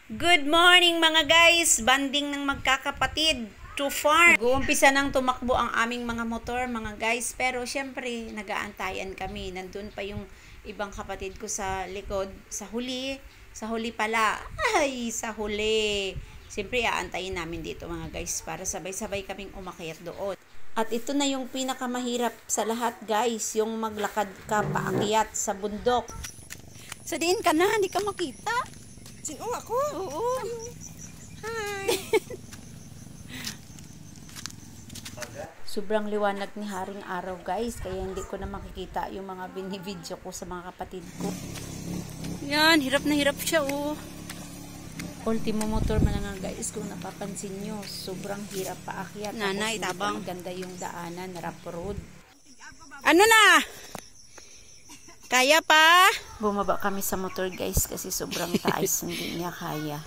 Good morning mga guys! Banding ng magkakapatid to farm. Nag-uumpisa nang tumakbo ang aming mga motor mga guys. Pero syempre, nag-aantayan kami. Nandun pa yung ibang kapatid ko sa likod. Sa huli. Sa huli pala. Ay, sa huli. Siyempre, aantayin namin dito mga guys. Para sabay-sabay kaming umakyat doon. At ito na yung pinakamahirap sa lahat guys. Yung maglakad ka paakyat sa bundok. Sadiin ka na, hindi ka makita. Sino ako? Oo. Hi. Sobrang liwanag ni Haring Araw guys, kaya hindi ko na makikita yung mga binibidyo ko sa mga kapatid ko. Yan, hirap na hirap siya oh. Ultimo motor man nga guys, kung napapansin nyo, sobrang hirap paakyat. Nanay, tabang. Maganda yung daanan, rough road. Ano na? Kaya pa? Bumaba kami sa motor guys kasi sobrang taas, hindi niya kaya.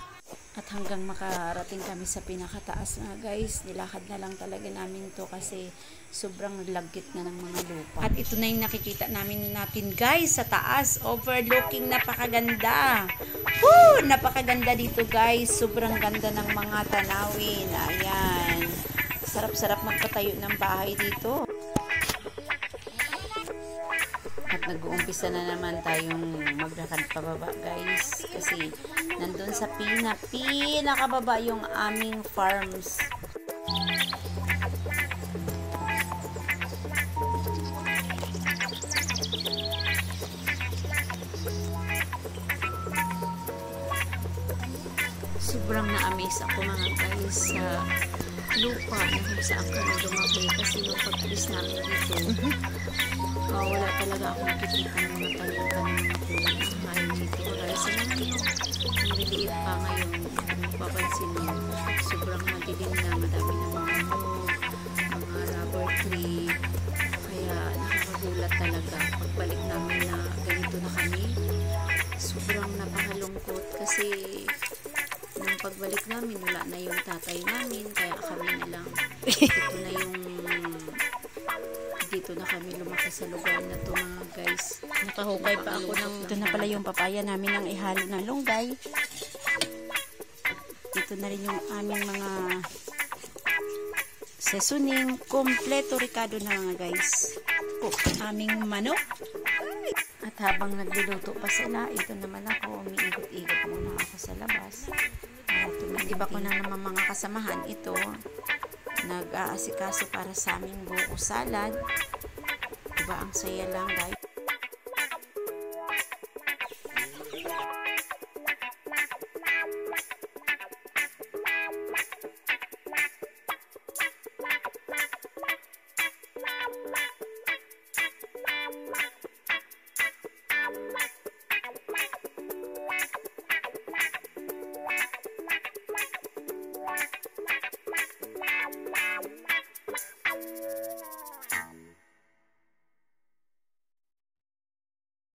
At hanggang makarating kami sa pinakataas na guys, nilakad na lang talaga namin to kasi sobrang lagkit na ng mga lupa. At ito na yung nakikita natin guys sa taas, overlooking, napakaganda. Woo! Napakaganda dito guys, sobrang ganda ng mga tanawin. Ayan, sarap-sarap magpatayo ng bahay dito. At nag-uumpisa na naman tayong maglakad pababa guys kasi nandun sa pinakababa yung aming farms. Sobrang na-amaze ako mga guys sa lupa na kung saan kami lumaki kasi nung pag-alis namin dito wala talaga ako nakikita ng mga tanim-tanim na kulay ng mahal dito guys. Ang liliit pa ngayon, mapapansin nyo, sobrang madilim na, madami na mga mga rubber tree, kaya nakakagulat talaga pagbalik namin na ganito na kami. Sobrang napakalungkot kasi nung pagbalik namin wala na yung tatay namin, kaya kami na lang dito na kami lumaki sa lugar na to mga guys. Nakahukay pa ako ng... Ito na pala yung papaya namin ng ihalo ng lunggay. Dito na rin yung aming mga seasoning. Kompleto ricado na mga guys. Aming manok. At habang nagluluto pa sila, ito naman ako, umiikot-ikot muna ako sa labas. Iba ko na naman mga kasamahan ito. Nag-aasikaso para sa aming buko salad. Diba ang saya lang guys.